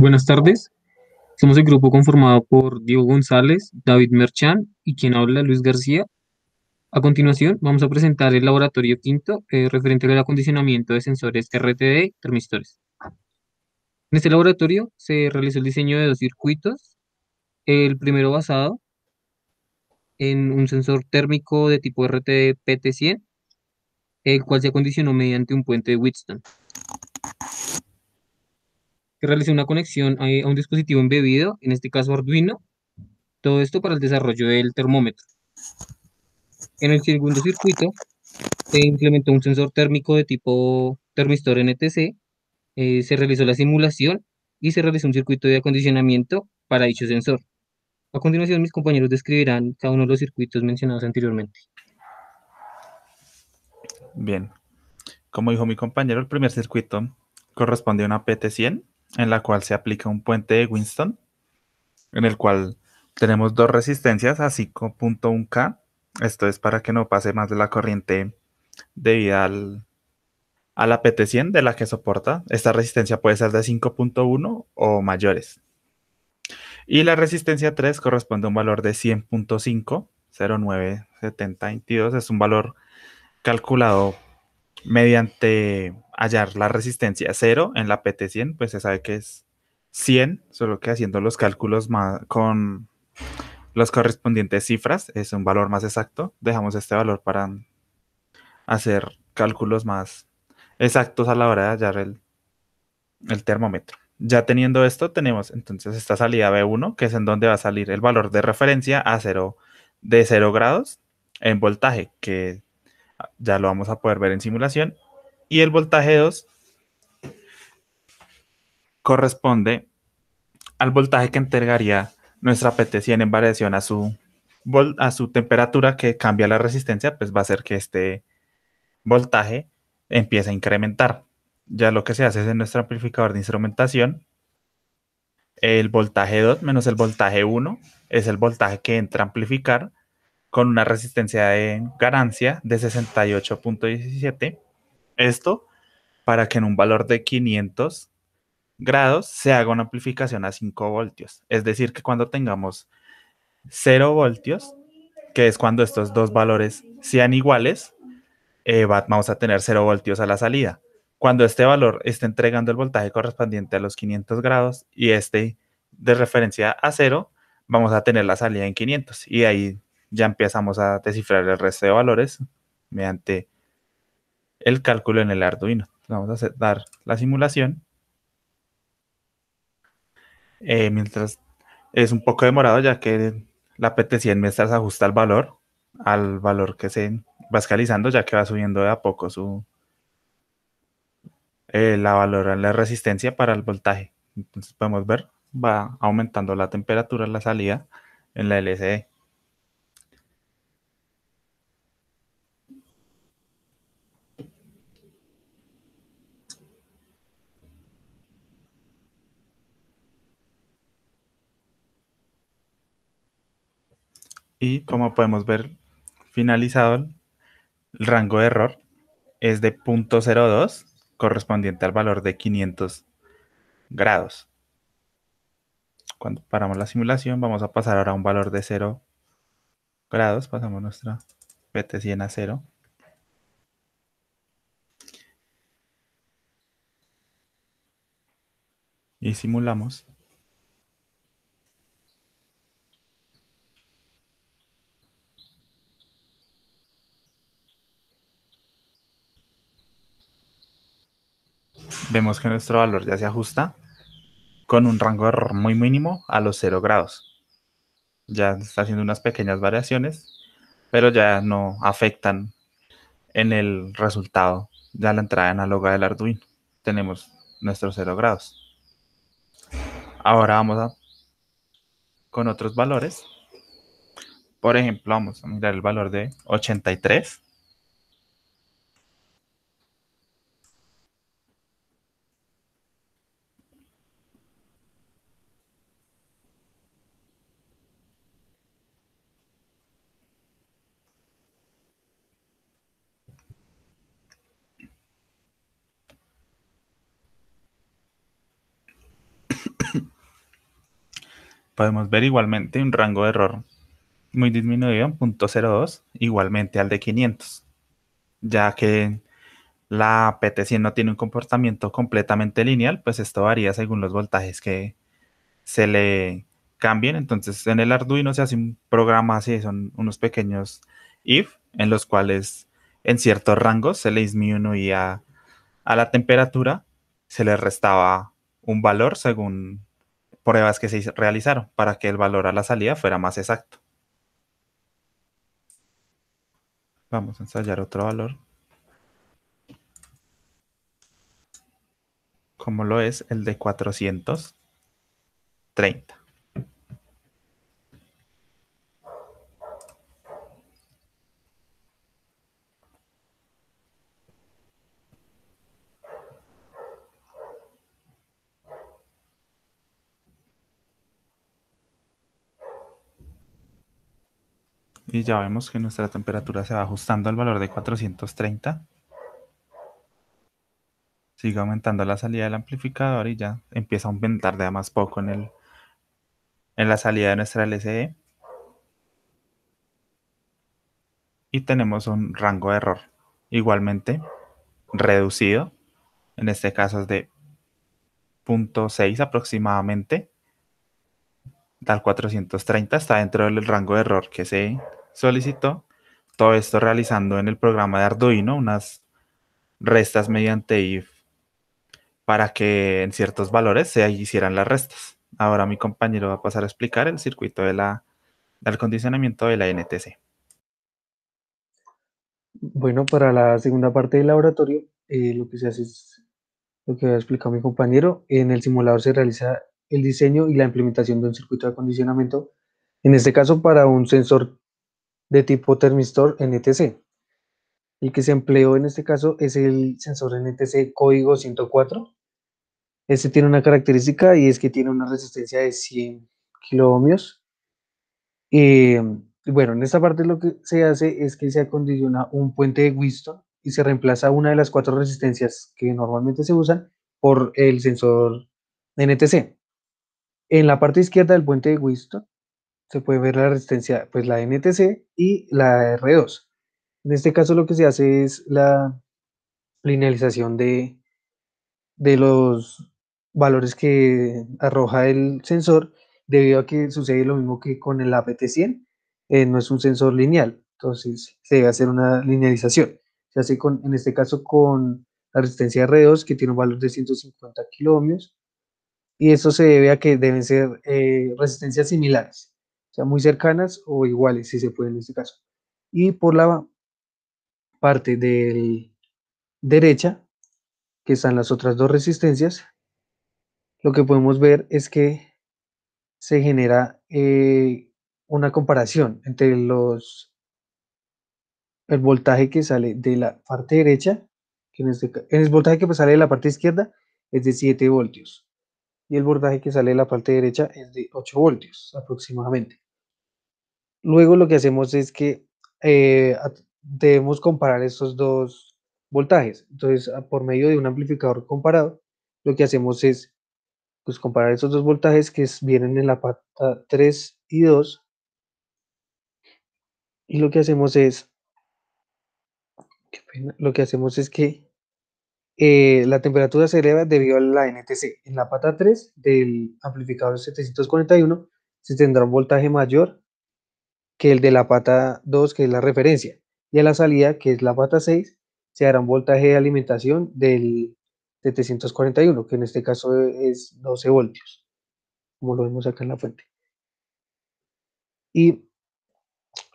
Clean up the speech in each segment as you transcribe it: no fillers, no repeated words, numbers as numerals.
Buenas tardes, somos el grupo conformado por Diego González, David Merchán y quien habla, Luis García. A continuación, vamos a presentar el laboratorio quinto referente al acondicionamiento de sensores RTD termistores. En este laboratorio se realizó el diseño de dos circuitos, el primero basado en un sensor térmico de tipo RTD PT100, el cual se acondicionó mediante un puente de Wheatstone, que realizó una conexión a un dispositivo embebido, en este caso Arduino, todo esto para el desarrollo del termómetro. En el segundo circuito se implementó un sensor térmico de tipo termistor NTC, se realizó la simulación y se realizó un circuito de acondicionamiento para dicho sensor. A continuación, mis compañeros describirán cada uno de los circuitos mencionados anteriormente. Bien, como dijo mi compañero, el primer circuito corresponde a una PT100 en la cual se aplica un puente de Winston, en el cual tenemos dos resistencias a 5.1K. Esto es para que no pase más de la corriente debida a la PT100 de la que soporta. Esta resistencia puede ser de 5.1 o mayores. Y la resistencia 3 corresponde a un valor de 100.5, 0.97022. Es un valor calculado mediante hallar la resistencia cero en la PT100, pues se sabe que es 100, solo que haciendo los cálculos con las correspondientes cifras es un valor más exacto. Dejamos este valor para hacer cálculos más exactos a la hora de hallar el termómetro. Ya teniendo esto, tenemos entonces esta salida B1, que es en donde va a salir el valor de referencia a 0 de 0 grados en voltaje, que ya lo vamos a poder ver en simulación. Y el voltaje 2 corresponde al voltaje que entregaría nuestra PT100 en variación a su temperatura, que cambia la resistencia, pues va a hacer que este voltaje empiece a incrementar. Ya lo que se hace es en nuestro amplificador de instrumentación, el voltaje 2 menos el voltaje 1 es el voltaje que entra a amplificar con una resistencia de ganancia de 68.17. Esto para que en un valor de 500 grados se haga una amplificación a 5 voltios. Es decir, que cuando tengamos 0 voltios, que es cuando estos dos valores sean iguales, vamos a tener 0 voltios a la salida. Cuando este valor esté entregando el voltaje correspondiente a los 500 grados y este de referencia a 0, vamos a tener la salida en 500. Y ahí ya empezamos a descifrar el resto de valores mediante el cálculo en el Arduino. Vamos a dar la simulación. Mientras es un poco demorado, ya que la PT100 mientras ajusta el valor al valor que se va escalizando, ya que va subiendo de a poco la valor en la resistencia para el voltaje. Entonces podemos ver, va aumentando la temperatura en la salida en la LCD. Y como podemos ver, finalizado el rango de error es de 0.02, correspondiente al valor de 500 grados. Cuando paramos la simulación, vamos a pasar ahora a un valor de 0 grados. Pasamos nuestra PT100 a 0. Y simulamos. Vemos que nuestro valor ya se ajusta con un rango de error muy mínimo a los 0 grados. Ya está haciendo unas pequeñas variaciones, pero ya no afectan en el resultado de la entrada análoga del Arduino. Tenemos nuestros 0 grados. Ahora vamos con otros valores. Por ejemplo, vamos a mirar el valor de 83. podemos ver igualmente un rango de error muy disminuido en 0.02, igualmente al de 500, ya que la PT100 no tiene un comportamiento completamente lineal, pues esto varía según los voltajes que se le cambien. Entonces en el Arduino se hace un programa así, son unos pequeños if, en los cuales en ciertos rangos se le disminuía a la temperatura, se le restaba un valor según pruebas que se realizaron para que el valor a la salida fuera más exacto. Vamos a ensayar otro valor, como lo es el de 430. Y ya vemos que nuestra temperatura se va ajustando al valor de 430. Sigue aumentando la salida del amplificador y ya empieza a aumentar de a más poco en la salida de nuestra LCD. Y tenemos un rango de error igualmente reducido. En este caso es de 0.6 aproximadamente. Tal 430 está dentro del rango de error que se solicitó. Todo esto realizando en el programa de Arduino unas restas mediante if para que en ciertos valores se hicieran las restas. Ahora mi compañero va a pasar a explicar el circuito del acondicionamiento de la NTC. Bueno, para la segunda parte del laboratorio, lo que se hace es lo que ha explicado mi compañero. En el simulador se realiza el diseño y la implementación de un circuito de acondicionamiento, en este caso para un sensor de tipo termistor NTC. El que se empleó en este caso es el sensor NTC código 104. Este tiene una característica y es que tiene una resistencia de 100 kiloohmios. Eh, bueno, en esta parte lo que se hace es que se acondiciona un puente de Wheatstone y se reemplaza una de las cuatro resistencias que normalmente se usan por el sensor NTC. En la parte izquierda del puente de Wheatstone se puede ver la resistencia, pues la NTC y la R2. En este caso lo que se hace es la linealización de los valores que arroja el sensor, debido a que sucede lo mismo que con el APT-100, no es un sensor lineal, entonces se debe hacer una linealización. Se hace en este caso con la resistencia R2, que tiene un valor de 150 kiloohmios, y eso se debe a que deben ser resistencias similares, o sea, muy cercanas o iguales, si se puede en este caso. Y por la parte del derecha, que están las otras dos resistencias, lo que podemos ver es que se genera una comparación entre el voltaje que sale de la parte derecha, que el voltaje que sale de la parte izquierda es de 7 voltios y el voltaje que sale de la parte derecha es de 8 voltios aproximadamente. Luego lo que hacemos es que debemos comparar estos dos voltajes. Entonces, por medio de un amplificador comparado, lo que hacemos es pues comparar esos dos voltajes que vienen en la pata 3 y 2, y lo que hacemos es, qué pena, lo que hacemos es que la temperatura se eleva debido a la NTC. En la pata 3 del amplificador 741 se tendrá un voltaje mayor que el de la pata 2, que es la referencia, y a la salida, que es la pata 6, se hará un voltaje de alimentación del 741, que en este caso es 12 voltios, como lo vemos acá en la fuente. Y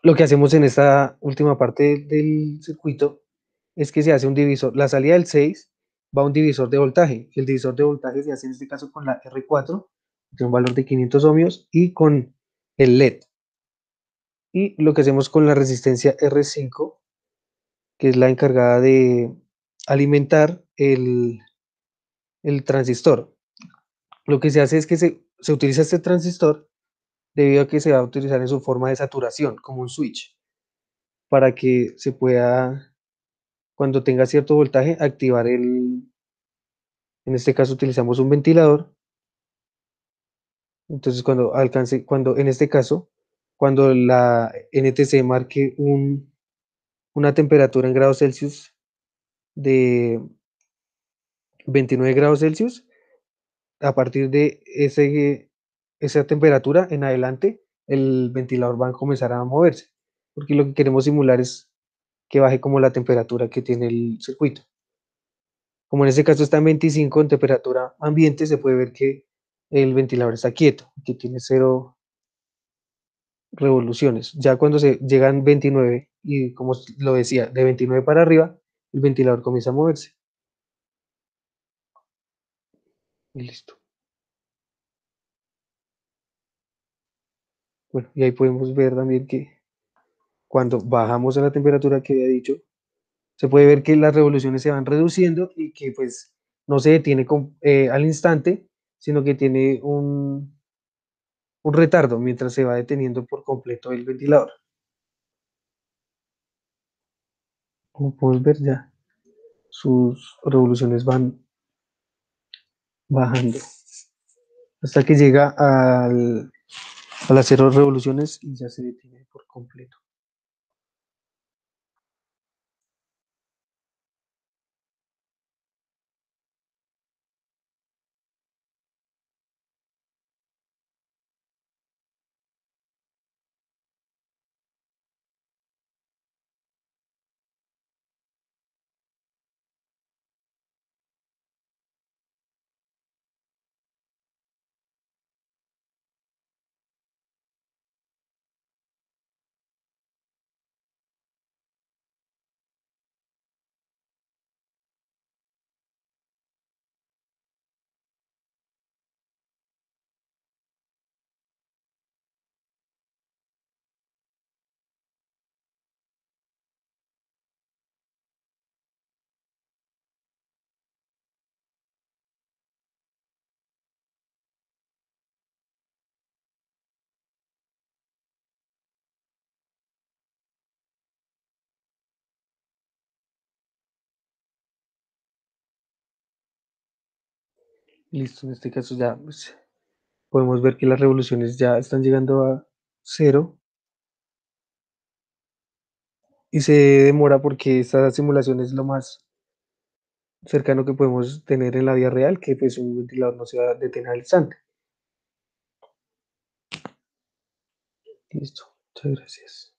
lo que hacemos en esta última parte del circuito es que se hace un divisor. La salida del 6 va a un divisor de voltaje. El divisor de voltaje se hace en este caso con la R4, de un valor de 500 ohmios, y con el LED. Y lo que hacemos con la resistencia R5, que es la encargada de alimentar el transistor. Lo que se hace es que se utiliza este transistor debido a que se va a utilizar en su forma de saturación, como un switch, para que se pueda, cuando tenga cierto voltaje, activar en este caso utilizamos un ventilador Entonces, cuando en este caso, cuando la NTC marque una temperatura en grados Celsius de 29 grados Celsius, a partir de esa temperatura en adelante, el ventilador va a comenzar a moverse, porque lo que queremos simular es que baje como la temperatura que tiene el circuito. Como en este caso está en 25 en temperatura ambiente, se puede ver que el ventilador está quieto, que tiene 0 revoluciones. Ya cuando se llegan 29 y como lo decía, de 29 para arriba, el ventilador comienza a moverse. Y listo. Bueno, y ahí podemos ver también que cuando bajamos a la temperatura que había dicho, se puede ver que las revoluciones se van reduciendo y que pues no se detiene al instante, sino que tiene un retardo mientras se va deteniendo por completo el ventilador. Como podemos ver ya, sus revoluciones van bajando hasta que llega a las 0 revoluciones y ya se detiene por completo. Listo, en este caso ya pues, podemos ver que las revoluciones ya están llegando a 0 y se demora porque esta simulación es lo más cercano que podemos tener en la vida real, que pues un ventilador no se va a detener al instante. Listo, muchas gracias.